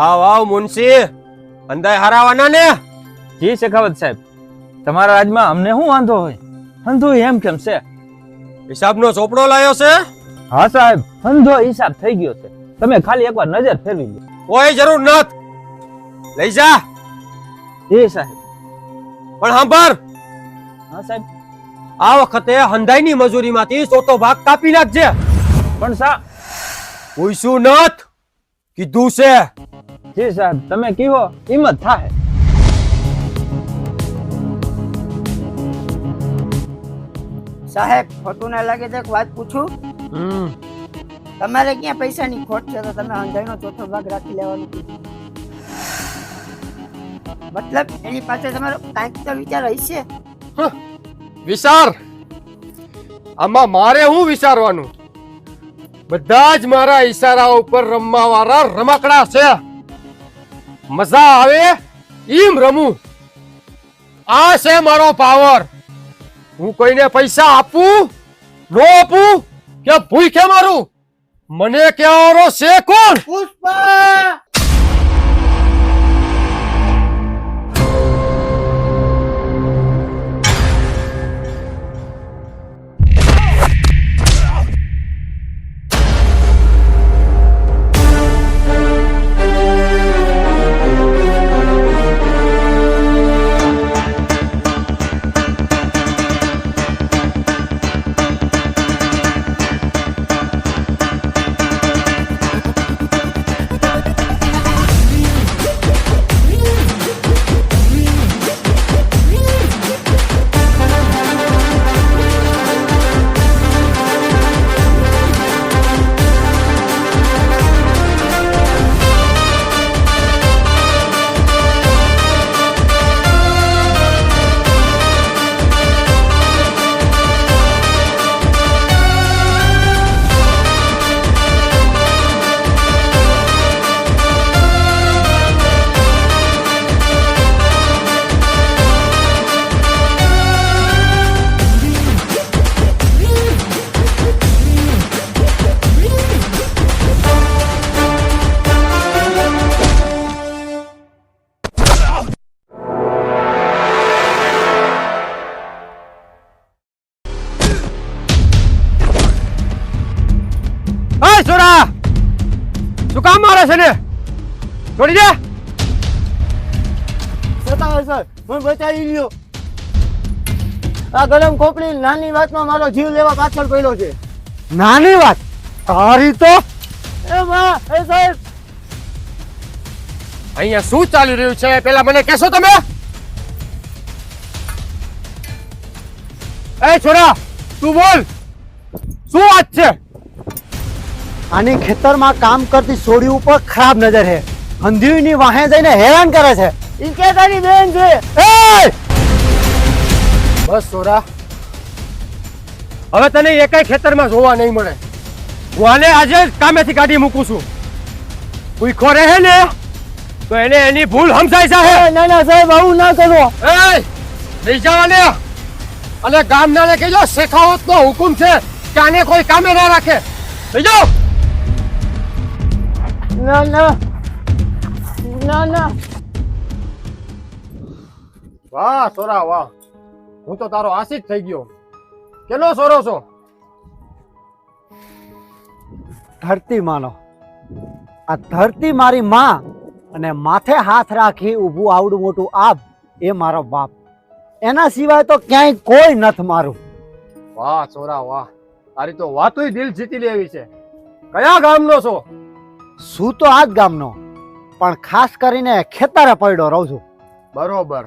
આવ મુનશી અંદાય હરાવાના ને. જી શેખાવત સાહેબ, તમારા રાજમાં અમને શું વાંધો હોય? અંધો એમ કેમ છે? હિસાબનો ચોપડો લાયો છે? હા સાહેબ, અંધો હિસાબ થઈ ગયો છે. તમે ખાલી એકવાર નજર ફેરવી લો. કોઈ જરૂર નથ, લઈ જા. જી સાહેબ. પણ સાંભળ, હા સાહેબ. આ વખતે હંધાઈની મજૂરીમાંથી ચોથો ભાગ કાપી નાખજે. પણ સા પૂછ્યું નથ, કીધું છે. જી સાહેબ, તમે કીધો હિંમત થાય. સાહેબ, ખોટું ના લાગે તો એક વાત પૂછું? તમારે ક્યાં પૈસાની ખોટ છે તો તમે અંધાઈનો ચોથો ભાગ રાખી લેવાનું કીધું? મતલબ એની પાસે તમારો કાંઈક તો વિચાર હશે. વિચાર? આમાં મારે શું વિચારવાનું? બધા જ મારા ઈશારા ઉપર રમવા વાળા રમકડા છે. મજા આવે એમ રમું. આ છે મારો પાવર. હું કોઈને પૈસા આપું નો આપું કે ભૂખે મારું, મને કહેવાનો છે કોણ? પુષ્પા! છોરા, શું કામ મારે છે ને? છોડી દે. સતાવે સર, મને બચાવી લ્યો. આ ગરમ ખોપડી નાની વાતમાં મારો જીવ લેવા પાછળ પડ્યો છે. નાની વાત તારી તો. એ માં, એ સાહેબ, અહીંયા શું ચાલી રહ્યું છે પેલા મને કહેશો તમે? એ છોરા, તું બોલ, શું વાત છે? આની ખેતરમાં કામ કરતી છોડી ઉપર ખરાબ નજર છે. અંધીની વાહે જઈને હેરાન કરે છે. ઈ કે તારી બેન છે. એ બસ છોરા, હવે તને એકાઈ ખેતરમાં જોવા નહીં મળે. હું આને આજે જ કામેથી કાઢી મૂકું છું. ભૂખો રહે ને તો એને એની ભૂલ સમજાય છે. ના ના સાહેબ, આવું ના કરો. એ લઈ જવાને અને ગામનાને કહેજો શેખાવતનો હુકુમ છે કે આને કોઈ કામે ના રાખે. લઈ જાઓ. ના ના ના ના. વાહ સોરા વાહ, હું તો તારો આશિક થઈ ગયો. કેનો સોરો છો? ધરતી માનો. આ ધરતી મારી માં અને માથે હાથ રાખી ઊભું આવડું મોટું આબ એ મારો બાપ. એના સિવાય તો ક્યાંય કોઈ નથી મારું. વાહ સોરા વાહ, તારી તો વાતોય દિલ જીતી લેવી છે. કયા ગામનો છો? શું તો આ જ ગામનો, પણ ખાસ કરીને ખેતરે પડ્યો રહું છું. બરોબર,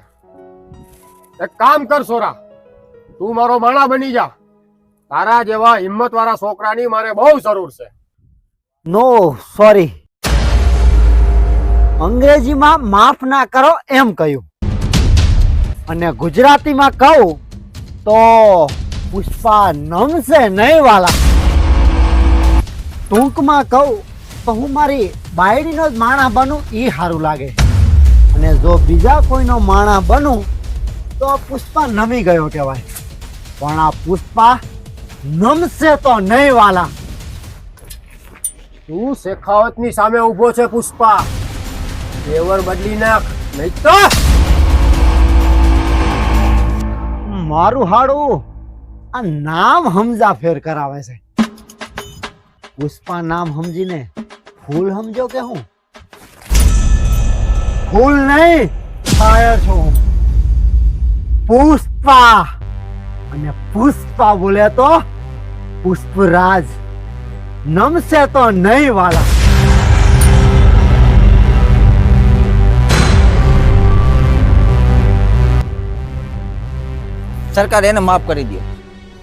એક કામ કર સોરા, તું મારો માણા બની જા. તારા જેવા હિંમત વાળા છોકરાની મારે બહુ જરૂર છે. નો સોરી, અંગ્રેજીમાં માફ ના કરો એમ કહ્યું, અને ગુજરાતીમાં કહું તો પુષ્પા નમશે નહીં વાલા. ટૂંકમાં કહું તો હું મારી બાયડીનો જ માણા બનું એ સારું લાગે, અને જો બીજા કોઈનો માણા બનું તો પુષ્પા નમી ગયો કહેવાય. પણ આ પુષ્પા નમશે તો નહીં વાલા. તું શેખાવતની સામે ઊભો છે પુષ્પા, ફ્લેવર બદલી નાખ નહીં તો મારું હાડું આ નામ હમજા ફેર કરાવે છે. પુષ્પા નામ સમજીને ફૂલ સમજો કે હું? ફૂલ નહીં, ફાયર છું હું. પુષ્પા, અને પુષ્પા બોલે તો પુષ્પરાજ, નમશે તો નહીં વાલા. સરકાર એને માફ કરી દો.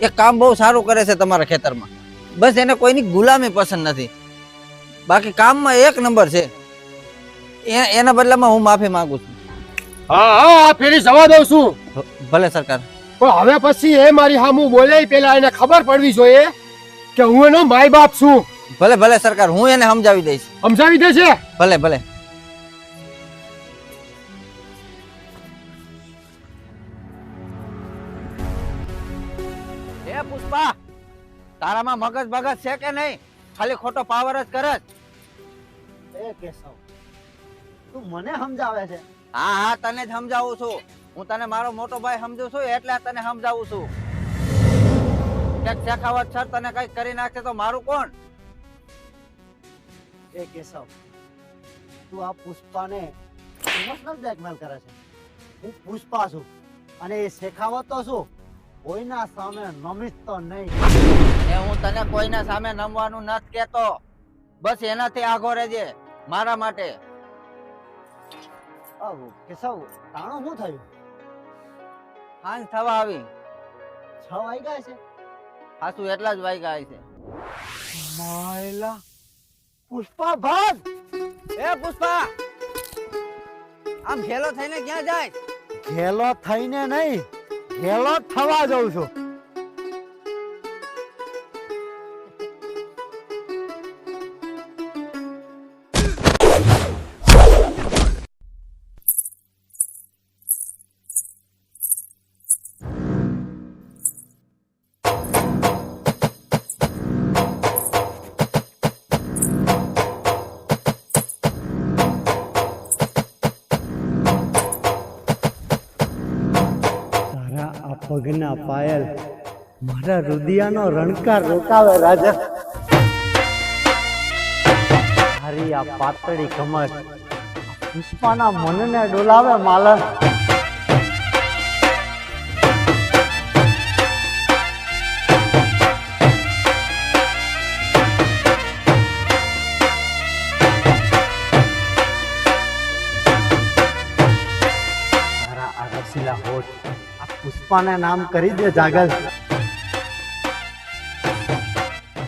એ કામ બહુ સારું કરે છે તમારા ખેતરમાં. બસ એને કોઈની ગુલામી પસંદ નથી, બાકી કામમાં એક નંબર છે. એના બદલામાં હું માફી માંગુ છું. હા હા આ ફેરી જવા દઉં છું. ભલે સરકાર. પણ હવે પછી એ મારી સામું બોલે પેલા એને ખબર પડવી જોઈએ કે હું એનો માય બાપ છું. ભલે ભલે સરકાર, હું એને સમજાવી દઈશ. સમજાવી દે છે. ભલે ભલે. એ પુષ્પા, તારામાં મગજ બગજ છે કે નહીં? ખાલી ખોટો પાવર જ કરે છે. એ કેશવ, તું મને સમજાવે છે? હા હા, તને જ સમજાવું છું. હું તને મારો મોટો ભાઈ સમજુ છું એટલે તને સમજાવું છું. એક શેખાવત સર તને કઈક કરી નાખશે તો મારું કોણ? એ કેશવ, તું આ પુષ્પાને ઇમોશનલ બ્લેકમેલ કરે છે. હું પુષ્પા છું અને એ શેખાવત તો છું. કોઈના સામે નમીશ તો નહીં. એ હું તને કોઈના સામે નમવાનું નથી કેતો. બસ એનાથી આગો રહેજે મારા માટે. કેશવ, તાણું શું થયું? હાંજ થવા આવી. 6 વાગ્યા છે. હાસુ એટલા જ વાગ્યા છે. માયલા, પુષ્પા ભાગ! એ પુષ્પા, આમ ઘેલો થઈને ક્યાં જાય? ઘેલો થઈને નહીં, ઘેલો થવા જાઉં છું. પગના પાયલ મારા રુદિયાનો રણકાર રોકાવે રાજા. હારી આ પાતળી કમર પુષ્પાના મનને ડોલાવે માલન. તારા આ રસીલા હોઠ પુષ્પાને નામ કરી દે જાગલ.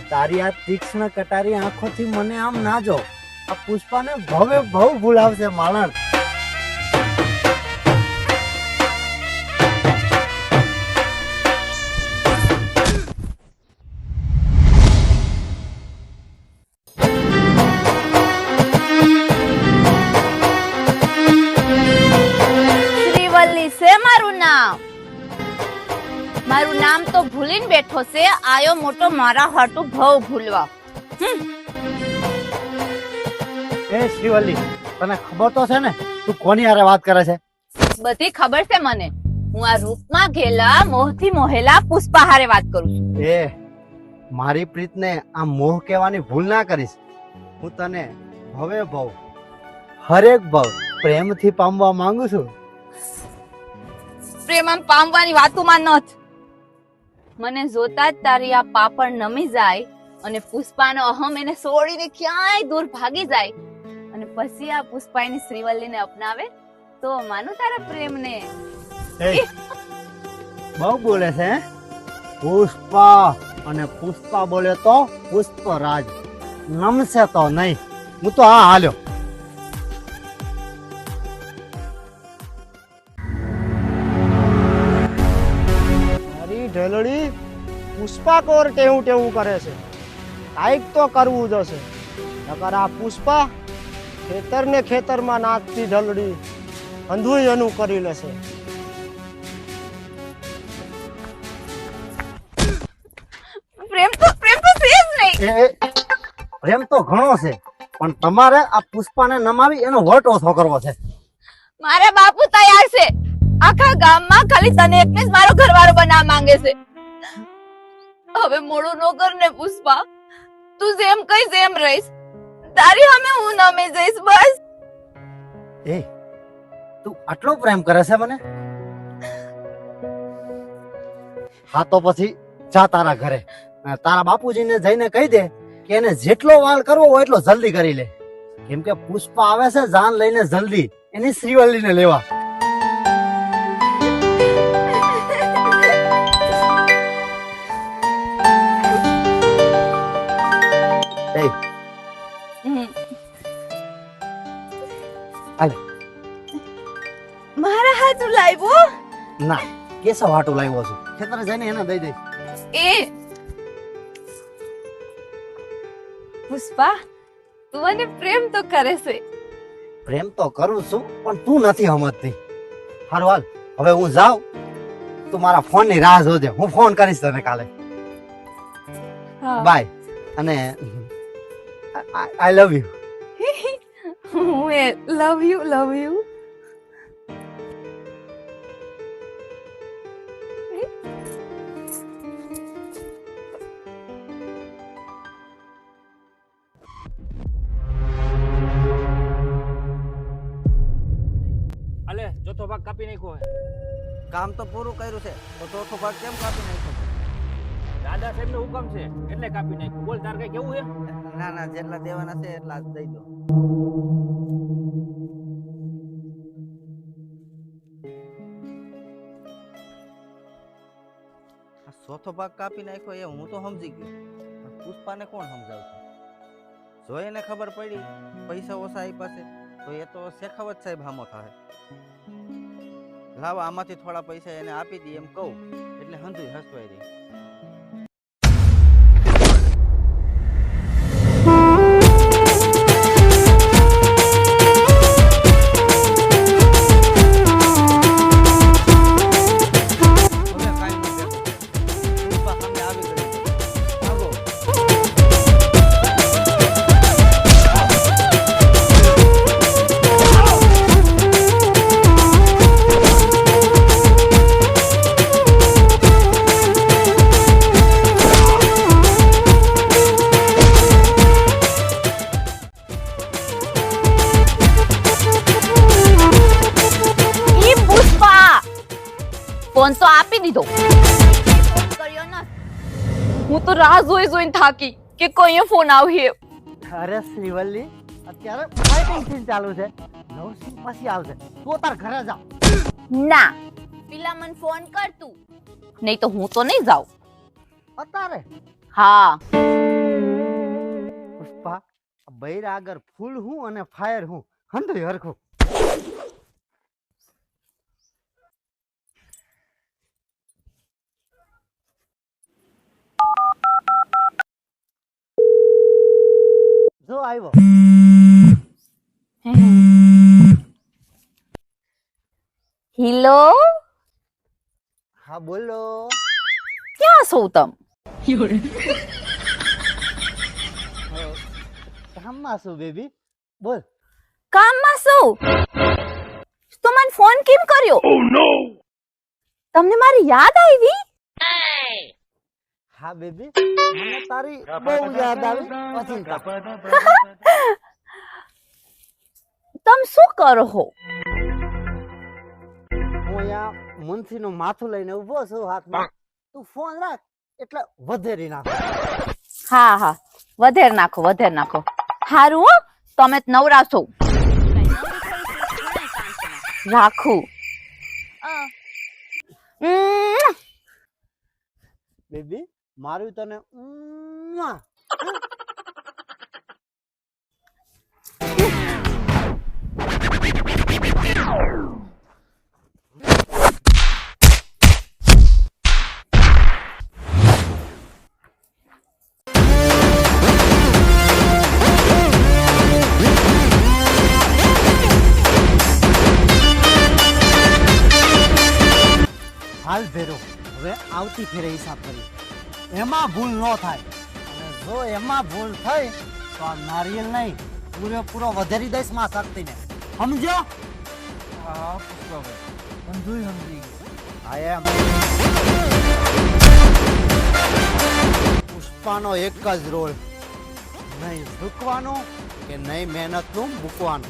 તારી આ તીક્ષ્ણ કટારી આંખોથી મને આમ ના જો. આ પુષ્પાને ભવે ભવ ભૂલાવશે માલણ. શ્રીવલ્લી છે મારું નામ. મારું નામ તો ભૂલીને બેઠો છે. આયો મોટો મારા હાટું ભવ ભૂલવા. એ શ્રીવલ્લી, તને ખબર તો છે ને તું કોની હારે વાત કરે છે? બધી ખબર છે મને. હું આ રૂપમાં ઘેલા મોહથી મોહેલા પુષ્પા હારે વાત કરું છું. એ મારી પ્રીતને આ મોહ કહેવાની ભૂલ ના કરીશ. હું તને ભવે ભવ હરેક ભવ પ્રેમથી પામવા માંગુ છું. પ્રેમ આમ પામવાની વાતોમાં નથી. મને જોતા જ તારી આ પાપડ નમી જાય અને પુષ્પાનો અહમ એને છોડીને ક્યાંય દૂર ભાગી જાય અને પછી આ પુષ્પા એની શ્રીવલ્લીને અપનાવે તો માનું તારા પ્રેમને. બહુ બોલે છે હે? પુષ્પા, અને પુષ્પા બોલે તો પુષ્પરાજ, નમશે તો નહીં. હું તો હા હાલ્યો. ઢેલડી પુષ્પા કોર ટેવું ટેવું કરે છે. કાંઈક તો કરવું જશે, નકર આ પુષ્પા ખેતરને ખેતરમાં નાચતી ઢલડી અંધુય એનું કરી લેશે. પ્રેમ તો છે જ નહીં. પ્રેમ તો ઘણો છે, પણ તમારે આ પુષ્પાને નમાવી એનો વટ ઓછો કરવો છે. મારા બાપુ તૈયાર છે. આખા ગામમાં ખાલી તને એકને જ મારો ઘરવાળો બનાવવા માંગે છે. હવે મોડું નો કર ને પુષ્પા. તું જેમ કહીશ એમ રહીશ. તારી સામે હું નમી જઈશ બસ. એ તું આટલો પ્રેમ કરે છે મને? હા તો પછી જા તારા ઘરે અને તારા બાપુજીને જઈને કહી દે કે એને જેટલો વાલ કરવો હોય એટલો જલ્દી કરી લે, કેમ કે પુષ્પા આવે છે જાન લઈને જલ્દી એની શ્રીવલ્લીને લેવા. મારા હાથ લાવ્યો ના, કેસવ હાટું લાવ્યો છું, ખેતરે જઈને એને દઈ દઈશ. એ પુષ્પા, તું મને પ્રેમ તો કરે છે. પ્રેમ તો કરું છું પણ તું નથી સમજતી. હારું હાલ, હવે હું જાઉં, તું મારા ફોન ની રાહ જોજે, હું ફોન કરીશ તને કાલે. બાય. અને આઈ લવ યુ. હું એ લવ યુ લવ યુ. અલે ચોથો ભાગ કાપી નાખ્યો હે. કામ તો પૂરું કર્યું છે તો ચોથો ભાગ કેમ કાપી નાખ્યો? દાદા સાહેબ નો હુકમ છે એટલે કાપી નાખ્યું. બોલ તાર કઈ કેવું છે? ના ના, જેટલા દેવાના છે એટલા જ દઈ દો. આ ચોથો ભાગ કાપી નાખ્યો એ હું તો સમજી ગયો, પણ પુષ્પાને કોણ સમજાવશે? જો એને ખબર પડી પૈસા ઓછા આપ્યા છે તો એ તો શેખાવત સાહેબ હામો થાય. લાવ આમાંથી થોડા પૈસા એને આપી દઈએ એમ કહું એટલે હંધુય હસવાઈ રહી. ફોન તો આપી દીધો. હું તો રાહ જોઈને થાકી કે કોઈ ફોન આવ્યો. અરે શ્રીવલ્લી, અત્યારે ફાઇટિંગ સીન ચાલુ છે, નવ સીન પછી આવશે. તું તાર ઘરે જા. ના, પેલા મને ફોન કર તું, નહીં તો હું તો નહીં જાઉં. અત્યારે હા, પુષ્પા, બૈરા આગળ ફૂલ હું અને ફાયર હું હંધુય હરખું. જો આવ્યો. હિલો, હા બોલો. ક્યાં છો તમ? કામમાં છું બેબી, બોલ. કામમાં છો તો મને ફોન કેમ કર્યો? તમને મારી યાદ આવી? હા બેબી, મને તારી બહુ યાદ આવી. ઓચિંતા. તમે શું કરો છો? હું અહીંયા મુનસી નું માથું લઈને ઉભો છું હાથમાં. તું ફોન રાખ એટલે વધેરી નાખ. હા હા, વધેર નાખો વધેર નાખો. હારું હો, તમે જ નવરા છો. રાખું. બેબી, મારું તને હાલ ભેરો. હવે આવતી ફેરે હિસાબ કરી, એમાં ભૂલ ન થાય. અને જો એમાં ભૂલ થઈ તો આ નારિયેલ નહીં પૂરેપૂરો વધેરી દઈશ માં શક્તિને, સમજ્યો? હા પુષ્પાભાઈ, અંધુય સમજી ગયો. I am. પુષ્પાનો એક જ રોલ, નહીં ઝૂકવાનું કે નહીં મહેનતનું મૂકવાનું.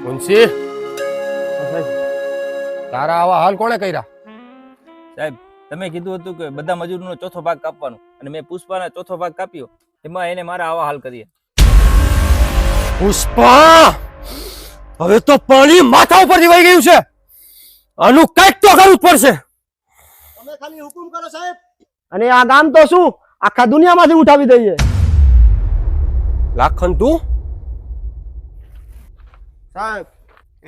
મુનશી, તારા આવા હાલ કોણે કર્યા? સાહેબ, તમે કીધું હતું કે બધા મજૂરનો ચોથો ભાગ કાપવાનો, અને મેં પુષ્પાનો ચોથો ભાગ કાપ્યો, એમાં એને મારા આવા હાલ કર્યા. પુષ્પા, હવે તો પાણી માથા ઉપર વહી ગયું છે. આનું કંઈક તો કરવું જ પડશે. તમે ખાલી હુકુમ કરો સાહેબ, અને આ નામ તો શું આખા દુનિયામાંથી ઉઠાવી દઈએ. લાખન તું સાહેબ,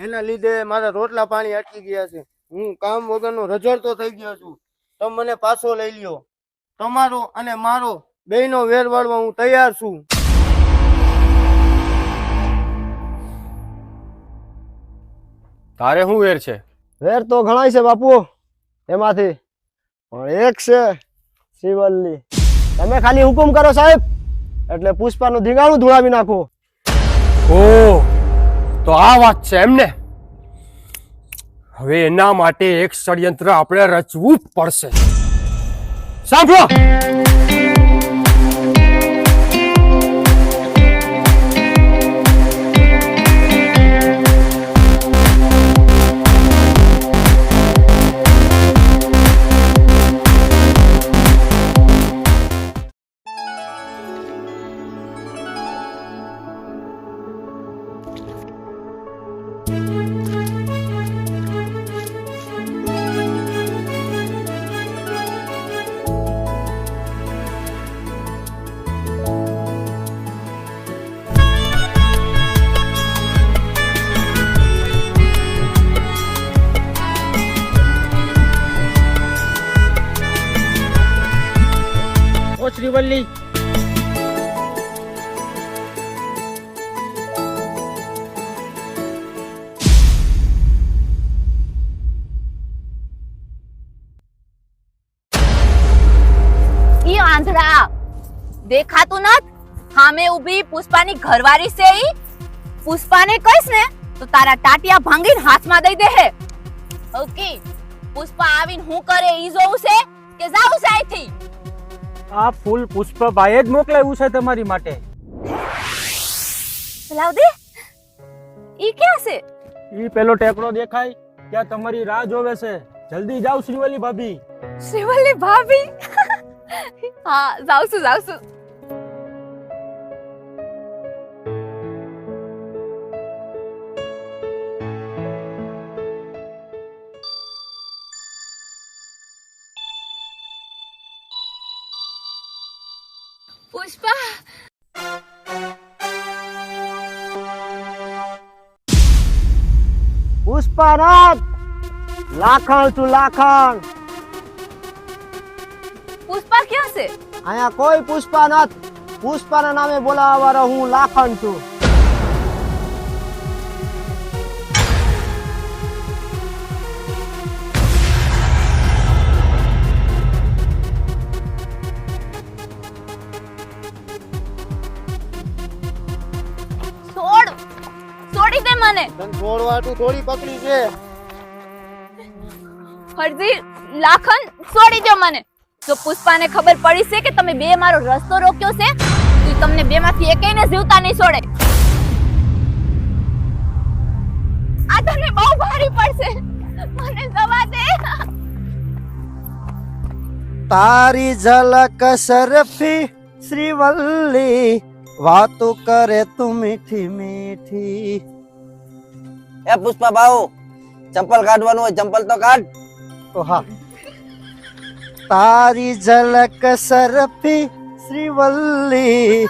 એના લીધે મારા રોટલા પાણી અટકી ગયા છે. હું કામ વગરનો રજડતો થઈ ગયો છું. તમે મને પાછો લઈ લ્યો. તમારો અને મારો બેયનો વેર વાળવા હું તૈયાર છું. તારે શું વેર છે? વેર તો ઘણાય છે બાપુ, એમાંથી પણ એક છે શિવલ્લી. તમે ખાલી હુકુમ કરો સાહેબ, એટલે પુષ્પાનું ધીંગાણું ધોળાવી નાખો. ઓ, તો આ વાત છે એમને. હવે એના માટે એક ષડયંત્ર આપણે રચવું પડશે. સાંભળો, શ્રીવલ્લી, ઈ આંધળા દેખાતું નથ? હામે ઊભી પુષ્પાની ઘરવાળી છે ઈ. પુષ્પાને કહીશ ને તો તારા ટાટિયા ભાંગીને હાથમાં દઈ દે હે. ઓકે, પુષ્પા આવીને હું કરે ઈ જોવું છે કે જાવું છે અહીંથી? આ ફૂલ પુષ્પાભાઈએ જ મોકલાવ્યું છે તમારી માટે. લાવ દે. ઈ ક્યાં છે? ઈ પેલો ટેકરો દેખાય ત્યાં તમારી રાહ જોવે છે. જલ્દી જાવ શ્રીવલ્લી ભાભી. શ્રીવલ્લી ભાભી? હા, જાઉં છું. પુષ્પા, પુષ્પારાજ, લાખણ છું લાખણ. પુષ્પા ક્યાં છે? અહીંયા કોઈ પુષ્પા નથી. પુષ્પાના નામે બોલાવવા વાળો હું લાખણ છું. છોડી દે મને. તને છોડવાટું થોડી પકડી છે. હરજી, લાખન છોડી દો મને. જો પુષ્પાને ખબર પડી છે કે તમે બે મારો રસ્તો રોક્યો છે તો તમને બેમાંથી એકેયને જીવતા નહીં છોડે. આ તને બહુ ભારી પડશે. મને જવા દે. તારી ઝલક સરફી શ્રીવલ્લી, વાતો કરે તું મીઠી મીઠી. એ પુષ્પા બાઉ, ચંપલ કાઢવાનું હોય ચંપલ તો કાઢ. તો હા, તારી ઝલક સરફી શ્રીવલ્લી.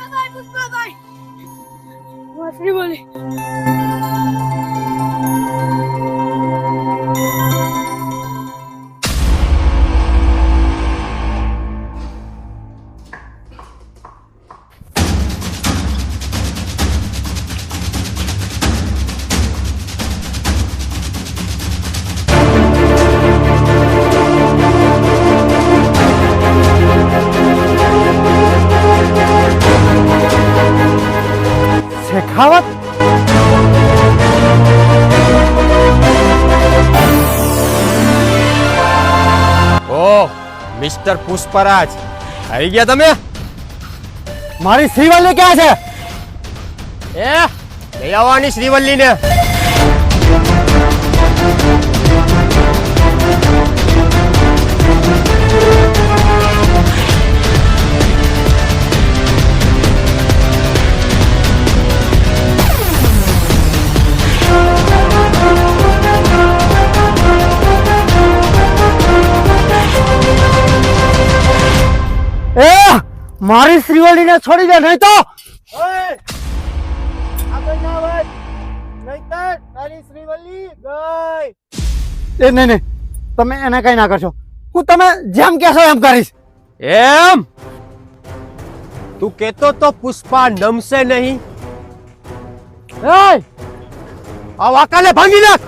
શેખાવત. ઓ મિસ્ટર પુષ્પરાજ, આવી ગયા તમે? મારી શ્રીવલ્લી ક્યાં છે? એ લઈ આવવાની શ્રીવલ્લીને. એ મારી શ્રીવલ્લીને છોડી દે, નહીં તો એ નહીં નહીં, તમે એને કઈ ના કરશો. હું તમે જેમ કહેશો એમ કરીશ. એમ તું કેતો તો પુષ્પા નમશે નહીં. એ આ વાકાને ભાંગી નાખ.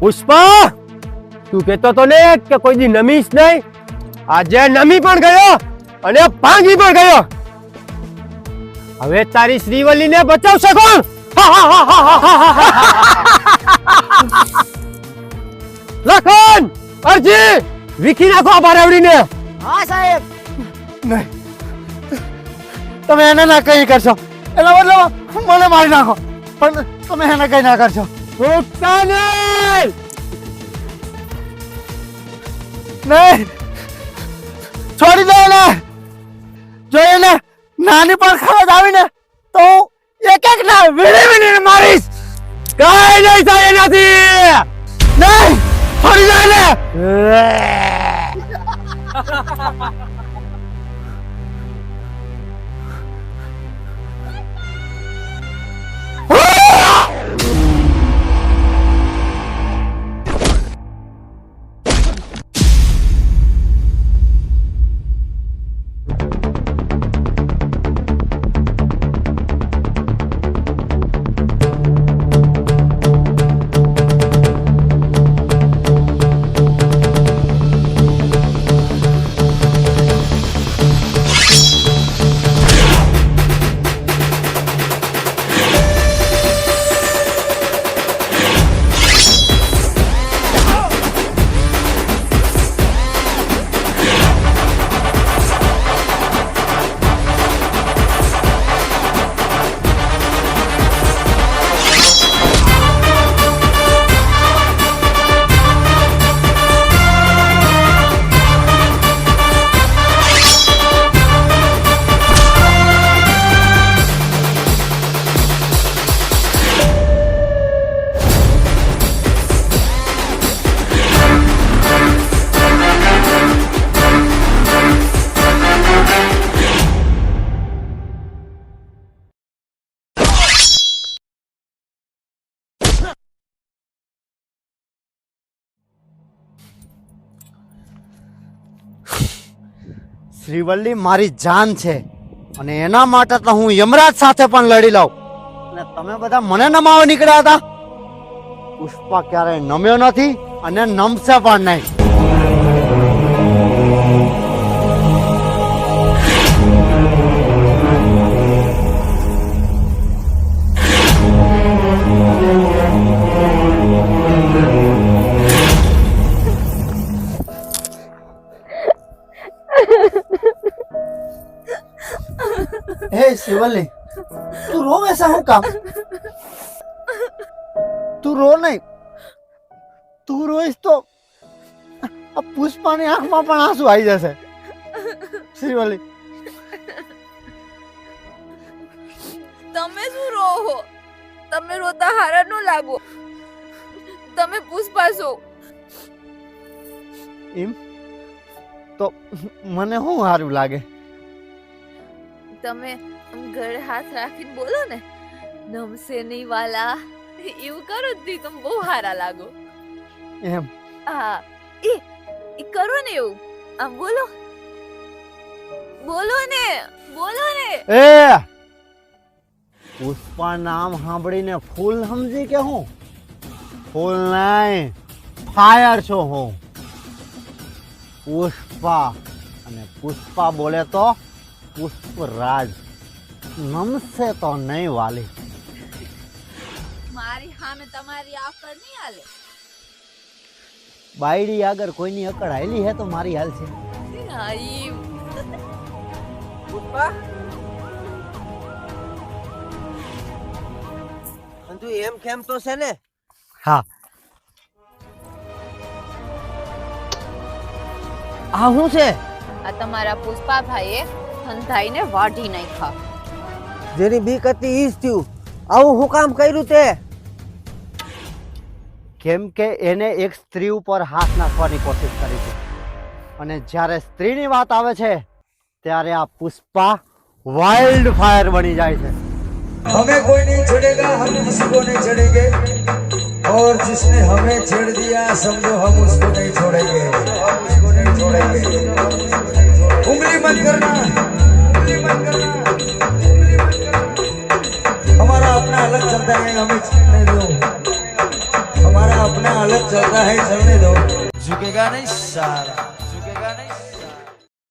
પુષ્પા, તું કેતો તો ને કે કોઈ દી નમીશ નહીં. આજે નમી પણ ગયો અને ભાંગી પણ ગયો. હવે તારી શ્રીવલ્લીને બચાવશે કોણ? લખન, અરજી, વિખી નાખો આ બારાવડીને. હા સાહેબ. નહીં, તમે એને ના કઈ કરશો. એના બદલે મને મારી નાખો, પણ તમે એને કઈ ના કરશો. નહીં, છોડી દો એને. જો એને નાની પણ ખબર આવી ને તો હું એક એક ના વીણી મારીશ. કઈ નહીં થાય એનાથી. નહીં, છોડી દો એને. શ્રીવલ્લી મારી જાન છે અને એના માટે તો હું યમરાજ સાથે પણ લડી લઉં. અને તમે બધા મને નમાવા નીકળ્યા હતા. પુષ્પા ક્યારેય નમ્યો નથી અને નમશે પણ નહીં. હે શિવલ્લી, તું રો ऐसा હું કામ? તું રો નહીં. તું રોઈશ તો આ પુષ્પાની આંખમાં પણ આંસુ આવી જશે. શિવલ્લી, તમે શું રહો? તમે રોતા હારા ન લાગો. તમે પુષ્પા છો. એમ તો મને શું સારું લાગે? તમે ગળે હાથ રાખીને બોલો ને, નમસે નહીં વાલા, એવું કરો તો તમે બહુ હારા લાગો. એમ હા, એ કરો ને એવું. આમ બોલો, બોલો ને, બોલો ને. એ પુષ્પા નામ સાંભળીને ફૂલ સમજી કે હું? ફૂલ નહીં, ફાયર છો હું. પુષ્પા, અને પુષ્પા બોલે તો પુષ્પરાજ. નમશે તો નહીં વાલી. મારી સામે તમારી આકડ નહીં હાલે. બાયડી આગળ કોઈની અકડ હાલી હે તો મારી હાલ છે. હા, ઈ પુષ્પા, તું એમ કેમ તો છે ને? હા, આ શું છે? આ તમારા પુષ્પા ભાઈએ હંધાઈને વાઢી નાખ્યા. જેની બીક હતી ઈ જ થયું. આવું શું કામ કર્યું તે? કેમ કે એને એક સ્ત્રી ઉપર હાથ નાખવાની કોશિશ કરી છે, અને જ્યારે સ્ત્રીની વાત આવે છે ત્યારે આ પુષ્પા વાઇલ્ડ ફાયર બની જાય છે. हमें कोई नहीं छोड़ेगा, हम किसी को नहीं छोड़ेंगे, और जिसने हमें छेड़ दिया समझो हम उसको नहीं छोड़ेंगे, हम उसको नहीं छोड़ेंगे। उंगली मत करना, उंगली मत करना, उंगली मत करना। हमारा अपना अलग चलता है, हमें चलने दो। हमारा अपना अलग चलता है, चलने दो। झुकेगा नहीं साला, झुकेगा नहीं।